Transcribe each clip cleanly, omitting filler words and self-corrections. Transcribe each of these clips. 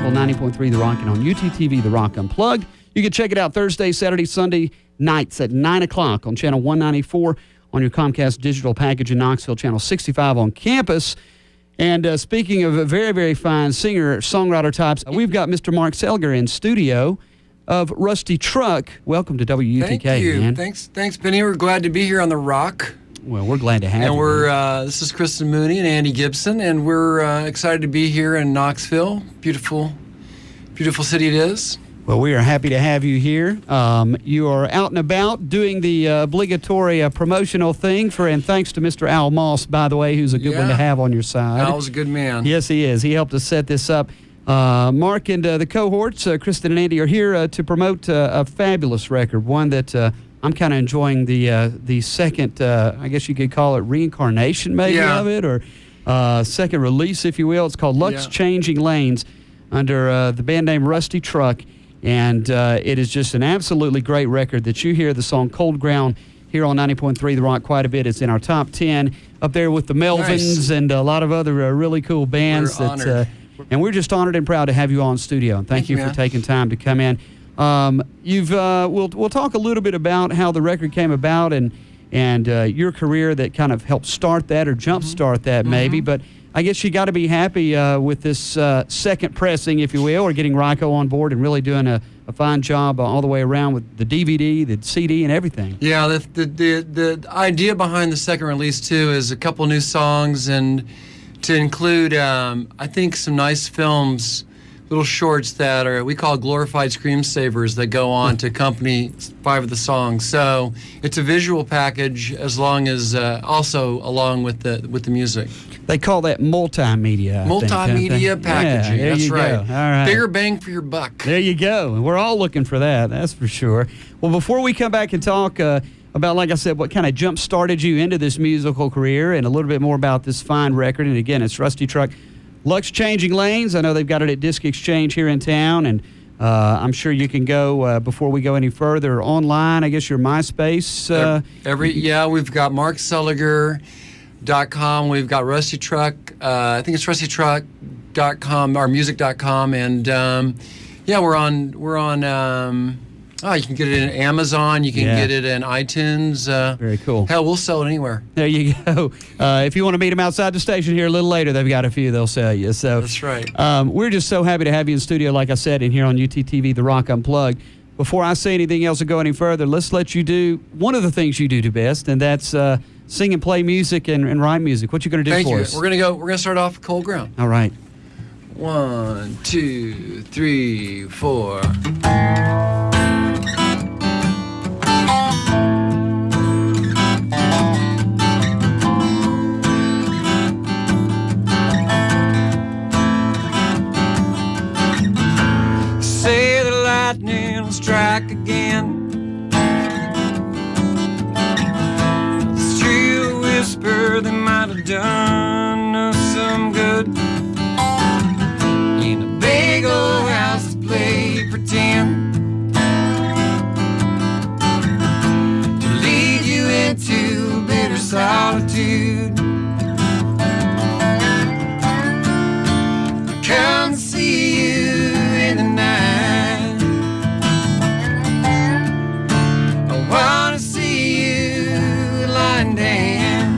on 90.3 The Rock and on UTTV The Rock Unplugged. You can check it out Thursday, Saturday, Sunday nights at 9 o'clock on Channel 194 on your Comcast digital package in Knoxville, Channel 65 on campus. And speaking of a very, very fine singer-songwriter types, we've got Mr. Mark Selger in studio of Rusty Truck. Welcome to WUTK, Thank you. man. Thanks, Benny. We're glad to be here on The Rock. Well, we're glad to have you. And we're this is Kristen Mooney and Andy Gibson, and we're excited to be here in Knoxville. Beautiful, beautiful city it is. Well, we are happy to have you here. You are out and about doing the obligatory promotional thing and thanks to Mr. Al Moss, by the way, who's a good one to have on your side. Al's a good man. Yes, he is. He helped us set this up. Mark and the cohorts, Kristen and Andy, are here to promote a fabulous record, one that I'm kind of enjoying the second, I guess you could call it reincarnation maybe of it, or second release, if you will. It's called Lux Changing Lanes under the band name Rusty Truck. And it is just an absolutely great record that you hear the song Cold Ground here on 90.3 The Rock quite a bit. It's in our top 10 up there with the Melvins and a lot of other really cool bands. We're honored. And we're just honored and proud to have you on studio. And thank you for taking time to come in. We'll talk a little bit about how the record came about and your career that kind of helped start that or jumpstart that maybe. But I guess you got to be happy with this second pressing, if you will, or getting Ryko on board and really doing a fine job all the way around with the DVD, the CD, and everything. Yeah, the idea behind the second release, too, is a couple new songs and to include, I think, some nice films, little shorts that we call glorified screensavers that go on to accompany 5 of the songs. So it's a visual package along with the music. They call that multimedia. Multimedia packaging. Yeah, That's right. All right. Bigger bang for your buck. There you go. And we're all looking for that. That's for sure. Well, before we come back and talk about, like I said, what kind of jump-started you into this musical career and a little bit more about this fine record. And again, it's Rusty Truck, Lux Changing Lanes. I know they've got it at Disc Exchange here in town. And I'm sure you can go, before we go any further, online. I guess your MySpace. We've got markseliger.com. We've got Rusty Truck. I think it's rustytruck.com or music.com. And we're on you can get it in Amazon. You can get it in iTunes. Very cool. Hell, we'll sell it anywhere. There you go. If you want to meet them outside the station here a little later, they've got a few they'll sell you. So that's right. We're just so happy to have you in studio, like I said, and here on UTTV The Rock Unplugged. Before I say anything else or go any further, let's let you do one of the things you do best, and that's sing and play music and write music. What you going to do for us? We're gonna start off with Cold Ground. All right. 1, 2, 3, 4. Say the lightning will strike again. It's true, a whisper that might have done us some good. In a big old house to play pretend, to lead you into bitter solitude. I come to see you in the night. I wanna see you lying down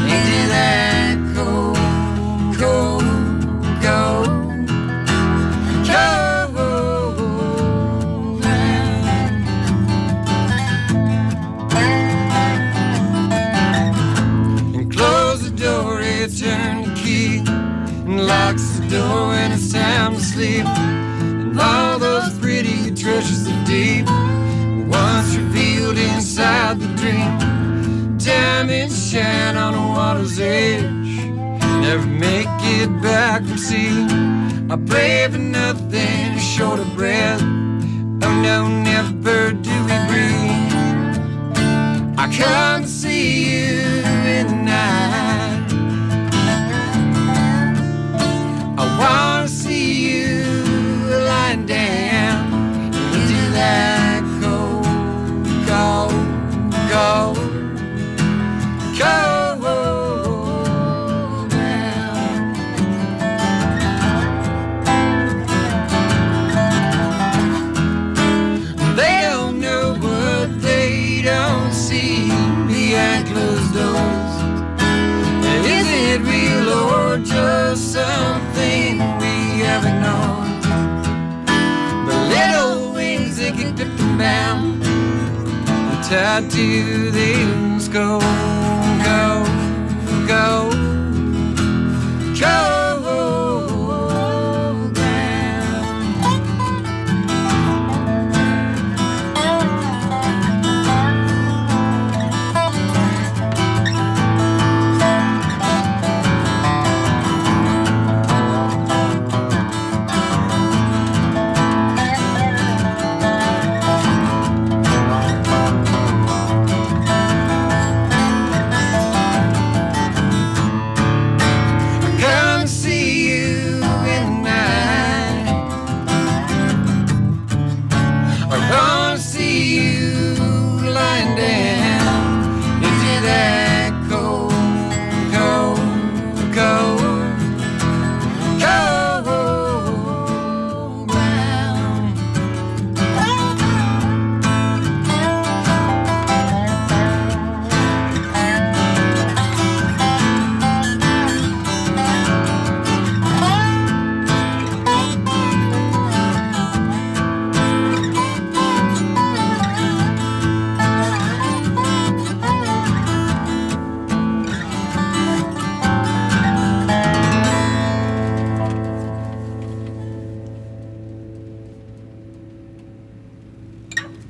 into that cold, cold, cold, cold night. And close the door, return the key, and locks the door when it's time to sleep. And all those pretty treasures of deep, once revealed inside the dream, diamonds shine on the water's edge, never make it back from sea. I pray for nothing short of breath. Oh no, never do we breathe. I come to see you in the night. I wanna see you lying down into that cold, cold, cold, cold ground. don't see behind closed doors? Is it real or just something we have ignored? But little wings that get dipped and bound, tied to these go, go, go, go.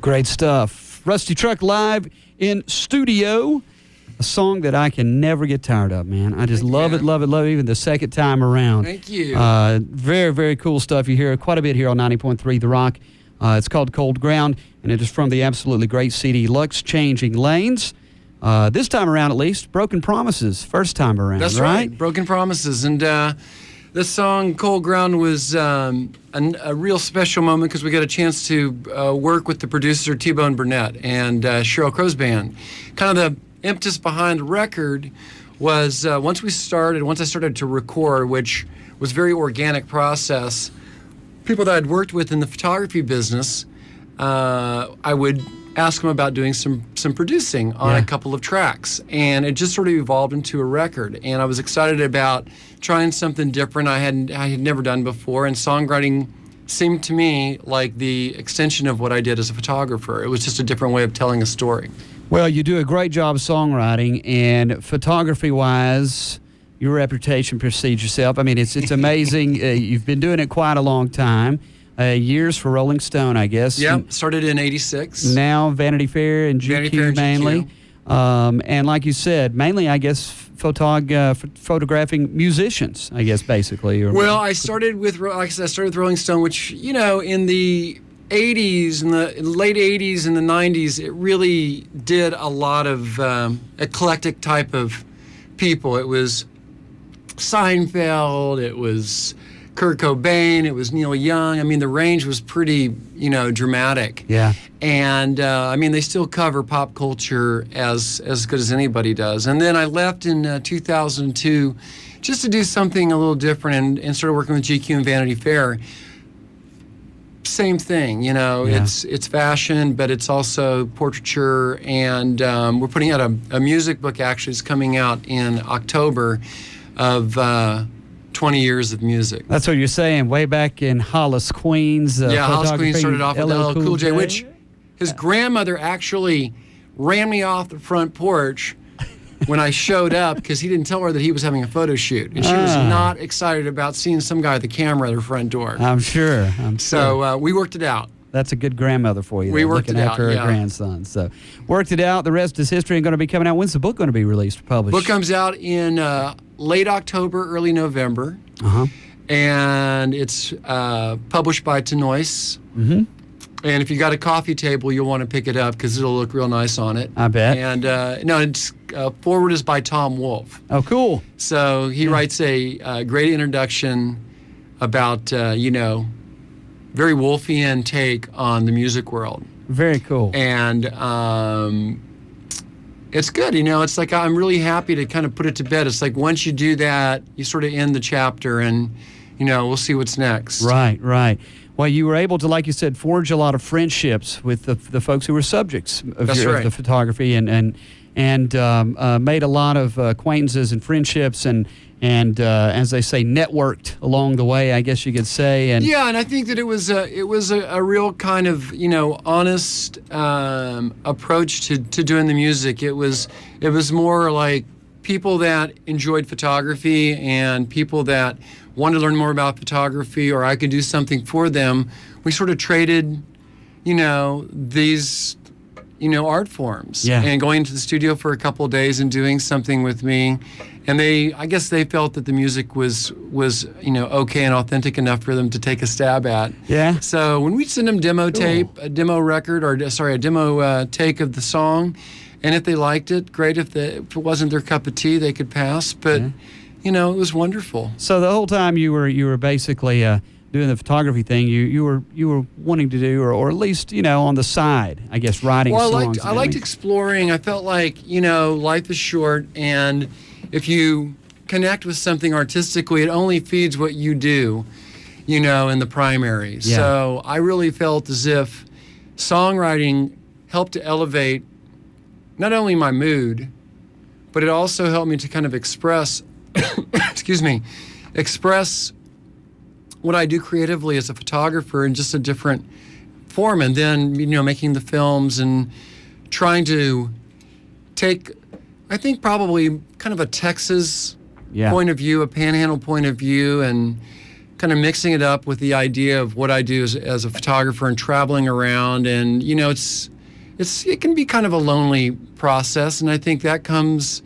Great stuff. Rusty Truck live in studio. A song that I can never get tired of, man. I just love it, love it, love it, even the second time around. Thank you. Very, very cool stuff. You hear quite a bit here on 90.3 The Rock. It's called Cold Ground, and it is from the absolutely great CD, Lux Changing Lanes. This time around, at least, Broken Promises, first time around, That's right. Broken Promises. And this song, Cold Ground, was a real special moment because we got a chance to work with the producer, T-Bone Burnett, and Sheryl Crow's band. Kind of the impetus behind the record was once I started to record, which was a very organic process, people that I'd worked with in the photography business, I would ask them about doing some producing on a couple of tracks, and it just sort of evolved into a record. And I was excited about trying something different I had never done before, and songwriting seemed to me like the extension of what I did as a photographer. It was just a different way of telling a story. Well, you do a great job of songwriting, and photography-wise, your reputation precedes yourself. I mean, it's amazing. You've been doing it quite a long time. Years for Rolling Stone, I guess. Yeah, started in '86. Now Vanity Fair and GQ mainly. And like you said, mainly, I guess, photographing musicians, I guess, basically. Well, I started with Rolling Stone, which, in the 80s, in the late 80s and the 90s, it really did a lot of eclectic type of people. It was Seinfeld, it was Kurt Cobain, it was Neil Young. I mean, the range was pretty, dramatic. Yeah. And, they still cover pop culture as good as anybody does. And then I left in 2002 just to do something a little different and started working with GQ and Vanity Fair. Same thing, it's fashion, but it's also portraiture. And we're putting out a music book, actually. It's coming out in October of 20 years of music. That's what you're saying, way back in Hollis, Queens. Hollis, Queens started off with LL Cool J, which his grandmother actually ran me off the front porch when I showed up because he didn't tell her that he was having a photo shoot. And she was not excited about seeing some guy with a camera at her front door. I'm sure. So we worked it out. That's a good grandmother for you. We worked it out, looking after her grandson. So worked it out. The rest is history and going to be coming out. When's the book going to be released or published? Book comes out in late October, early November. Uh-huh. And it's published by Tenoise. Mm-hmm. And if you got a coffee table, you'll want to pick it up because it'll look real nice on it. I bet. And it's forward is by Tom Wolfe. Oh, cool. So he writes a great introduction about, very Wolfian take on the music world. Very cool. And it's good, it's like I'm really happy to kind of put it to bed. It's like once you do that, you sort of end the chapter and, we'll see what's next. Right. Well, you were able to, like you said, forge a lot of friendships with the folks who were subjects of, That's of right. the photography, and made a lot of acquaintances and friendships, and as they say, networked along the way, I guess you could say. And yeah, and I think that it was a real kind of honest approach to doing the music. It was more like people that enjoyed photography and people that wanted to learn more about photography, or I could do something for them. We sort of traded, these art forms, Yeah. and going to the studio for a couple of days and doing something with me. And I guess they felt that the music was okay and authentic enough for them to take a stab at. Yeah. So when we send them demo tape, a demo record, a demo take of the song, and if they liked it, great. If it wasn't their cup of tea, they could pass. But it was wonderful. So the whole time you were basically doing the photography thing, you were wanting to do, or at least on the side, I guess, writing songs. I liked exploring. I felt like life is short, and if you connect with something artistically, it only feeds what you do, in the primary. Yeah. So I really felt as if songwriting helped to elevate not only my mood, but it also helped me to kind of express, express what I do creatively as a photographer in just a different form. And then, making the films and trying to take, I think, probably kind of a Texas point of view, a Panhandle point of view, and kind of mixing it up with the idea of what I do as a photographer and traveling around. And, it can be kind of a lonely process. And I think that comes,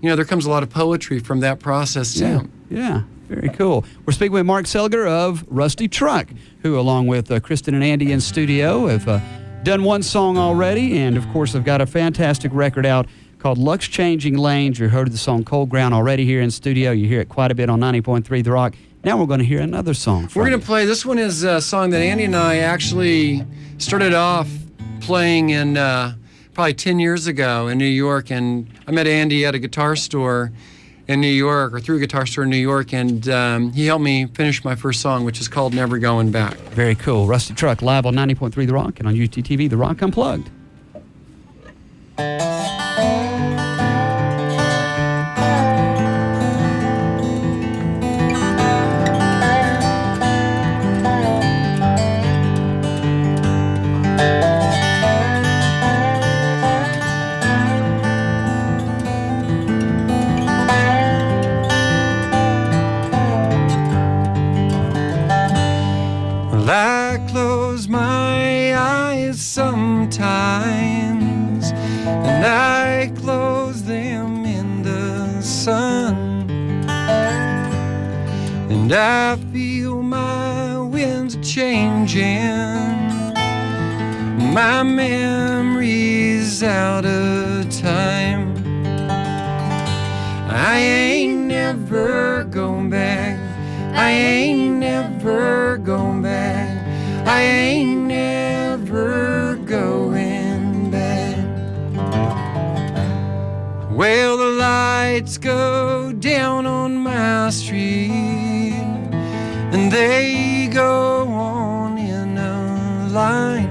there comes a lot of poetry from that process too. Yeah. Very cool. We're speaking with Mark Seliger of Rusty Truck, who, along with Kristen and Andy in studio, have done one song already, and of course have got a fantastic record out called Luck's Changing Lanes. You heard the song Cold Ground already here in studio. You hear it quite a bit on 90.3 The Rock. Now we're going to hear another song from We're going you. to play, this one is a song that Andy and I actually started off playing in probably 10 years ago in New York, and I met Andy at a guitar store in New York, or through a guitar store in New York, and he helped me finish my first song, which is called Never Going Back. Very cool. Rusty Truck, live on 90.3 The Rock and on UTTV, The Rock Unplugged. I close my eyes sometimes, and I close them in the sun, and I feel my winds changing, my memories out of time. I ain't never going back, I ain't never going back, I ain't never going back. Well, the lights go down on my street, and they go on in a line,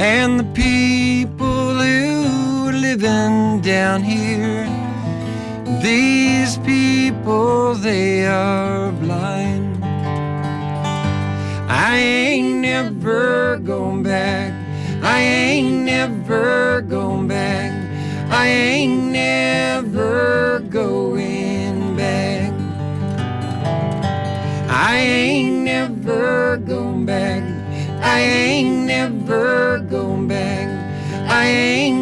and the people who are living down here, these people, they are blind. I ain't never going back, I ain't never going back, I ain't never going back. I ain't never going back, I ain't never going back, I ain't